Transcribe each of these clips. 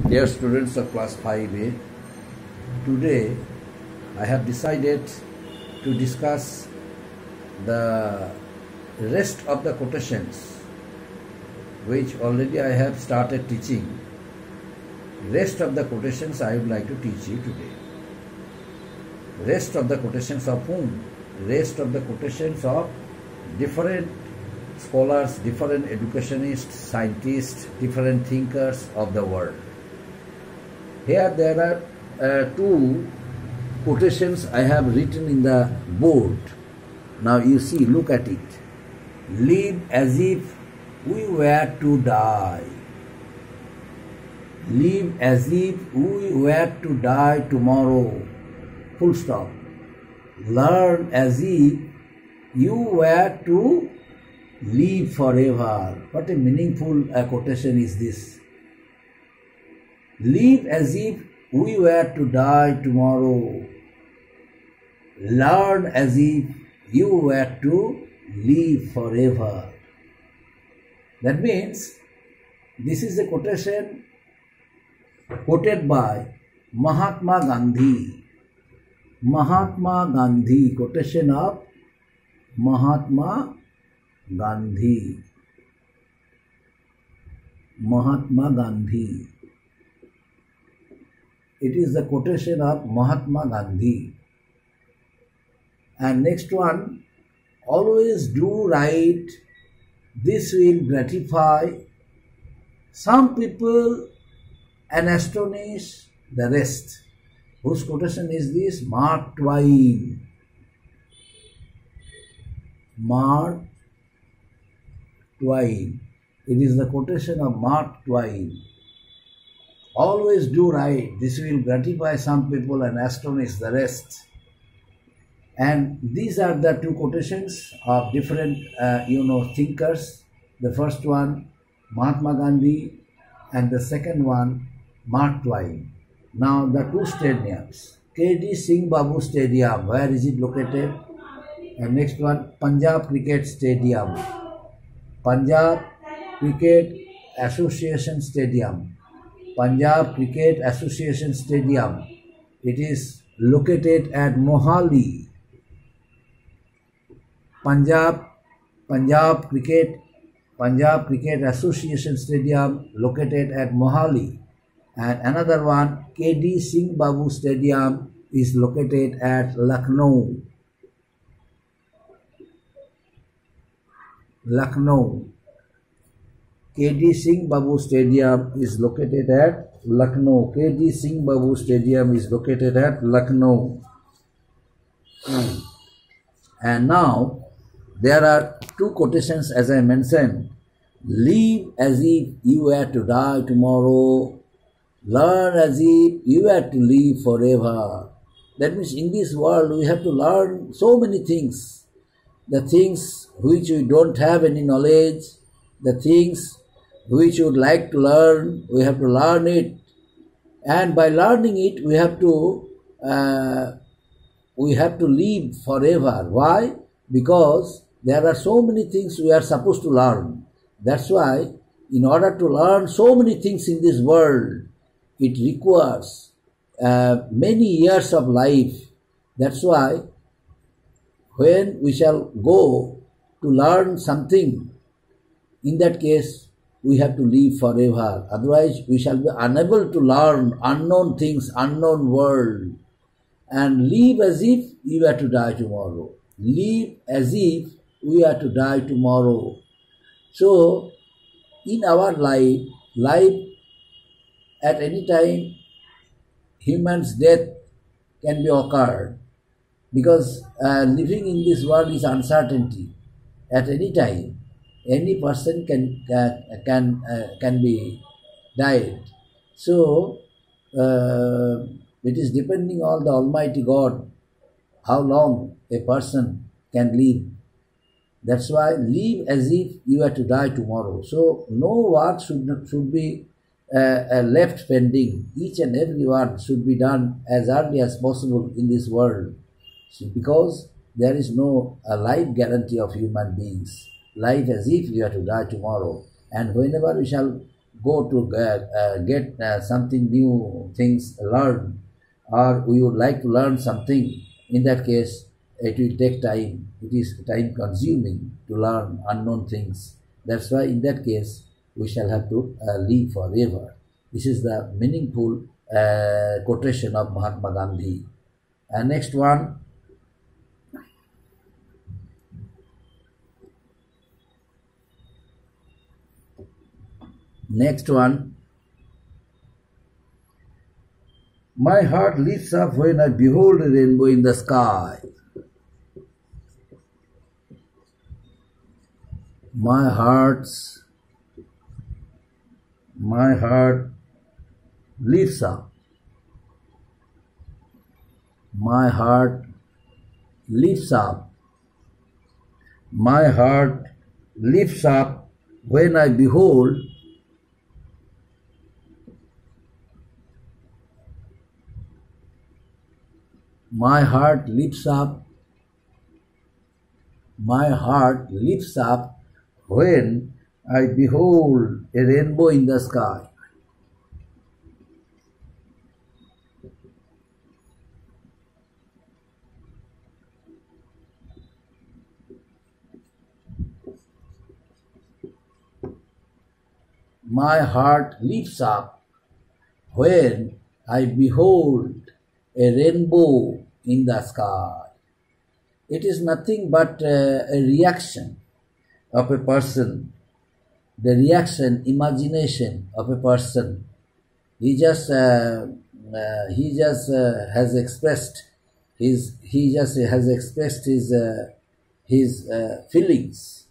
Dear students of class 5A, today I have decided to discuss the rest of the quotations which already I have started teaching. Rest of the quotations I would like to teach you today. Rest of the quotations of whom? Rest of the quotations of different scholars, different educationists, scientists, different thinkers of the world. Here there are two quotations I have written in the board. Now you see, look at it. Live as if we were to die. Live as if we were to die tomorrow. Full stop. Learn as if you were to live forever. What a meaningful quotation is this. Live as if we were to die tomorrow. Learn as if you were to live forever. That means this is a quotation quoted by Mahatma Gandhi. Mahatma Gandhi, quotation of Mahatma Gandhi. Mahatma Gandhi. It is the quotation of Mahatma Gandhi. And next one, always do right, this will gratify some people and astonish the rest. Whose quotation is this? Mark Twain. Mark Twain. It is the quotation of Mark Twain. Always do right, this will gratify some people and astonish the rest. And these are the two quotations of different thinkers. The first one, Mahatma Gandhi, and the second one, Mark Twain. Now the two stadiums. K.D. Singh Babu Stadium, where is it located? And next one, Punjab Cricket Stadium. Punjab Cricket Association Stadium. Punjab Cricket Association Stadium. It is located at Mohali. Punjab Cricket Association Stadium located at Mohali. And another one, K.D. Singh Babu Stadium, is located at Lucknow. Lucknow. K.D. Singh Babu Stadium is located at Lucknow. K.D. Singh Babu Stadium is located at Lucknow. And now there are two quotations as I mentioned. Live as if you were to die tomorrow. Learn as if you were to live forever. That means in this world we have to learn so many things. The things which we don't have any knowledge, the things which we would like to learn, we have to learn it. And by learning it, we have to live forever. Why? Because there are so many things we are supposed to learn. That's why, in order to learn so many things in this world, it requires many years of life. That's why, when we shall go to learn something, in that case, we have to live forever. Otherwise, we shall be unable to learn unknown things, unknown world. And live as if you are to die tomorrow. Live as if we are to die tomorrow. So, in our life at any time, human's death can be occurred. Because living in this world is uncertainty. At any time, any person can be died. So it is depending on the Almighty God how long a person can live. That's why live as if you are to die tomorrow. So no work should be left pending. Each and every one should be done as early as possible in this world. So because there is no life guarantee of human beings. Life as if you are to die tomorrow. And whenever we shall go to get something new things learn, or we would like to learn something, in that case it will take time. It is time consuming to learn unknown things. That's why in that case we shall have to live forever. This is the meaningful quotation of Mahatma Gandhi. And next one, my heart lifts up when I behold a rainbow in the sky. My heart lifts up. My heart lifts up. My heart lifts up when I behold my heart lifts up. My heart lifts up when I behold a rainbow in the sky. My heart lifts up when I behold a rainbow in the sky. It is nothing but a reaction of a person, the reaction, imagination of a person. He just has expressed his feelings.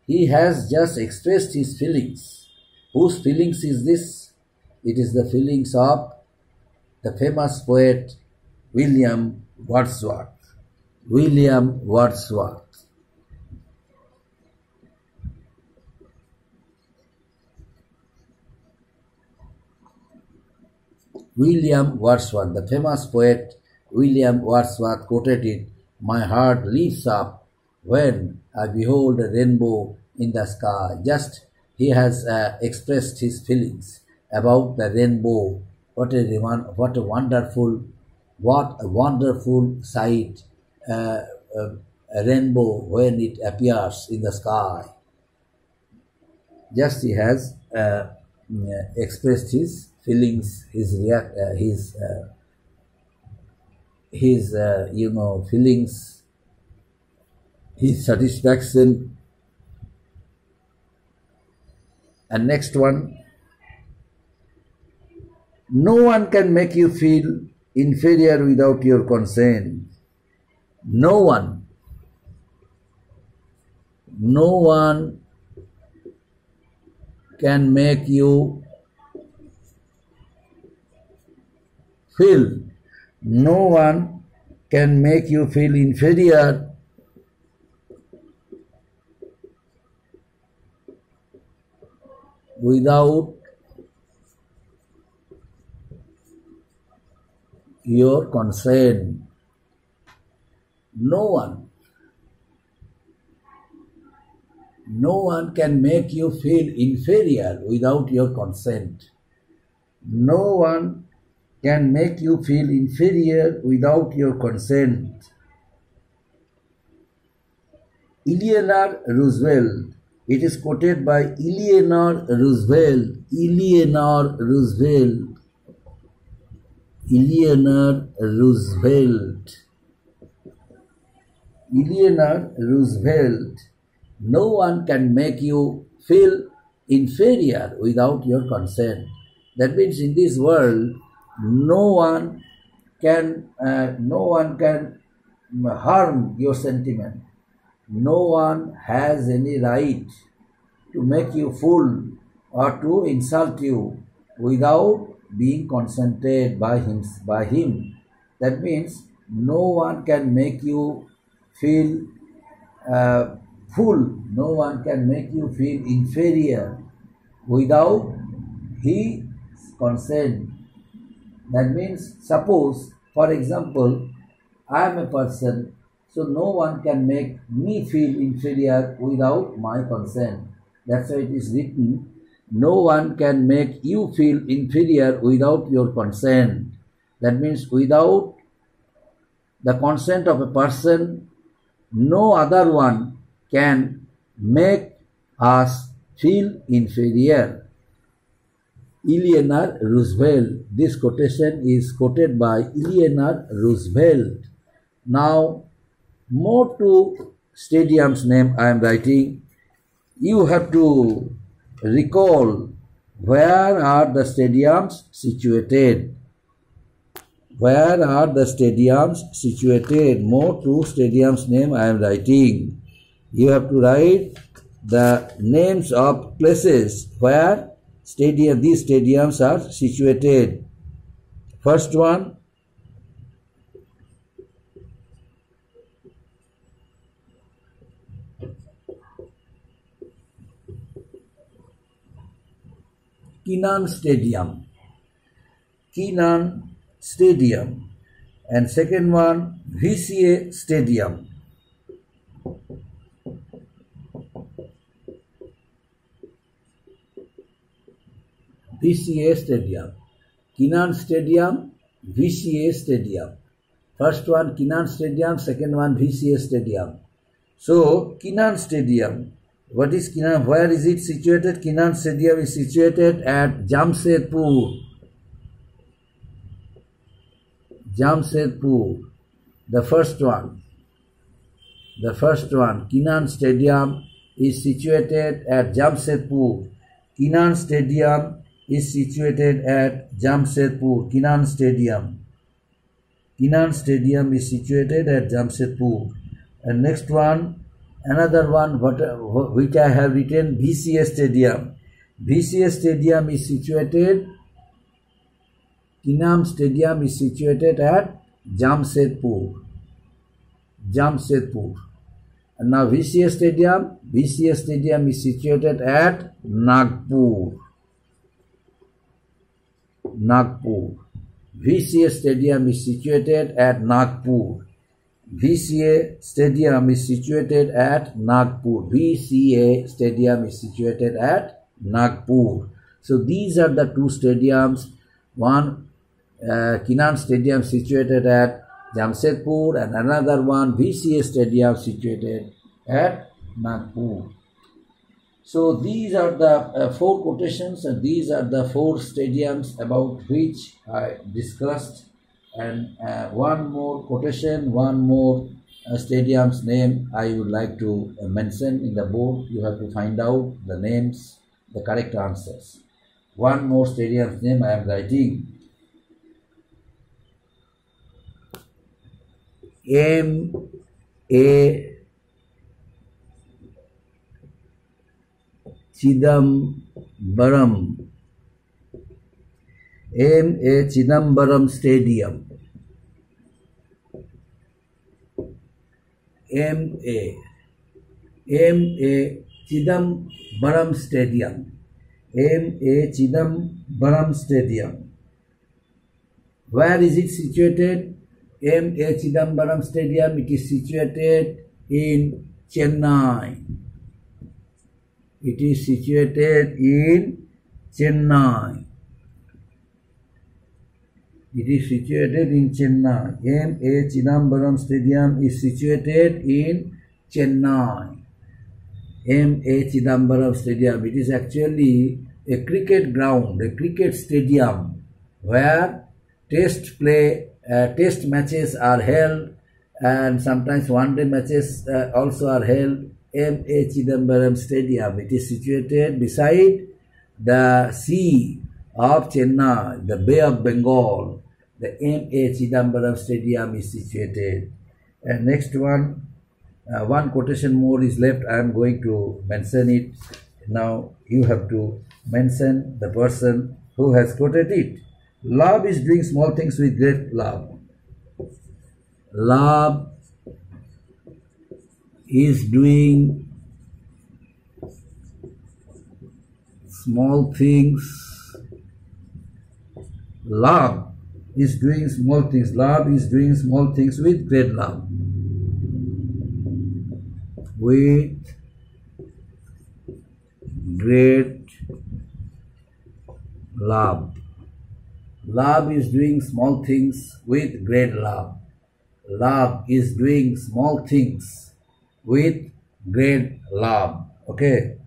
He has just expressed his feelings. Whose feelings is this? It is the feelings of the famous poet William Wordsworth. William Wordsworth. William Wordsworth, the famous poet William Wordsworth quoted it, "My heart lifts up when I behold a rainbow in the sky." Just he has expressed his feelings about the rainbow. What a wonderful sight, a rainbow when it appears in the sky. Just he has expressed his feelings, his feelings, his satisfaction. And next one, no one can make you feel inferior without your consent. No one can make you feel, no one can make you feel inferior without your consent. No one can make you feel inferior without your consent. No one can make you feel inferior without your consent. Eleanor Roosevelt. It is quoted by Eleanor Roosevelt. Eleanor Roosevelt. Eleanor Roosevelt. Eleanor Roosevelt. No one can make you feel inferior without your consent. That means in this world, no one can harm your sentiment. No one has any right to make you fool or to insult you without being consented by him. That means no one can make you feel fool. No one can make you feel inferior without his consent. That means, suppose, for example, I am a person, so no one can make me feel inferior without my consent. That's why it is written, no one can make you feel inferior without your consent. That means without the consent of a person, no other one can make us feel inferior. Eleanor Roosevelt. This quotation is quoted by Eleanor Roosevelt. Now, more to stadium's name I am writing. You have to recall where are the stadiums situated. Where are the stadiums situated? More to stadium's name I am writing. You have to write the names of places where these stadiums are situated. First one, Kennan Stadium. Kennan Stadium. And second one, VCA Stadium. VCA Stadium. Kennan Stadium, VCA Stadium. First one Kennan Stadium, second one VCA Stadium. So Kennan Stadium, what is Kennan? Where is it situated? Kennan Stadium is situated at Jamshedpur. Jamshedpur. The first one, Kennan Stadium is situated at Jamshedpur. Kennan Stadium is situated at Jamshedpur. Kennan Stadium. Kennan Stadium is situated at Jamshedpur. And next one, another one which I have written, VCA Stadium. VCA Stadium is situated, Kennan Stadium is situated at Jamshedpur. Jamshedpur. And now VCA Stadium is situated at Nagpur. Nagpur. VCA Stadium is situated at Nagpur. VCA Stadium is situated at Nagpur. VCA Stadium is situated at Nagpur. So these are the two stadiums. One, Kennan Stadium situated at Jamshedpur, and another one, VCA Stadium situated at Nagpur. So these are the four quotations, and these are the four stadiums about which I discussed. And one more quotation, one more stadium's name I would like to mention in the board. You have to find out the names, the correct answers. One more stadium's name I am writing. M.A. Chidambaram. M.A. Chidambaram Stadium. M.A. Chidambaram Stadium. M.A. Chidambaram Stadium. Where is it situated? M.A. Chidambaram Stadium, it is situated in Chennai. It is situated in Chennai. It is situated in Chennai. M.A. Chidambaram Stadium is situated in Chennai. M.A. Chidambaram Stadium. It is actually a cricket ground, a cricket stadium where test matches are held, and sometimes one-day matches also are held. M.A. Chidambaram Stadium. It is situated beside the sea of Chennai, the Bay of Bengal. The M.A. Chidambaram Stadium is situated. And next one, one quotation more is left. I am going to mention it. Now you have to mention the person who has quoted it. Love is doing small things with great love. Love is doing small things. Love is doing small things. Love is doing small things with great love. With great love. Love is doing small things with great love. Love is doing small things with great love. Okay.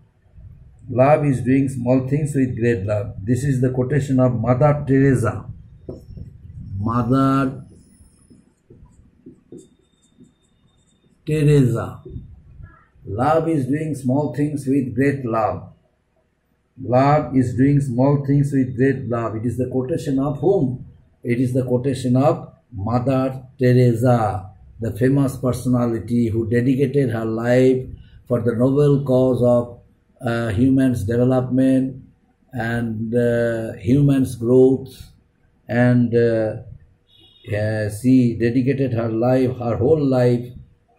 Love is doing small things with great love. This is the quotation of Mother Teresa. Mother Teresa. Love is doing small things with great love. Love is doing small things with great love. It is the quotation of whom? It is the quotation of Mother Teresa, the famous personality who dedicated her life for the noble cause of humans' development and humans' growth, and she dedicated her life, her whole life,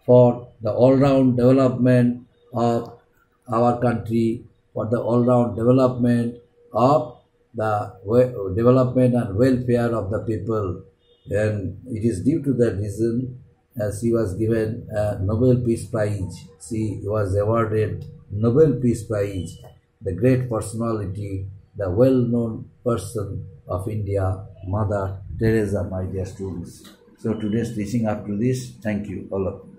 for the all-round development of our country, for the all-round development of the development and welfare of the people. And it is due to that reason she was given a Nobel Peace Prize. She was awarded Nobel Peace Prize, the great personality, the well-known person of India, Mother Teresa, my dear students. So today's teaching up to this. Thank you, all of you.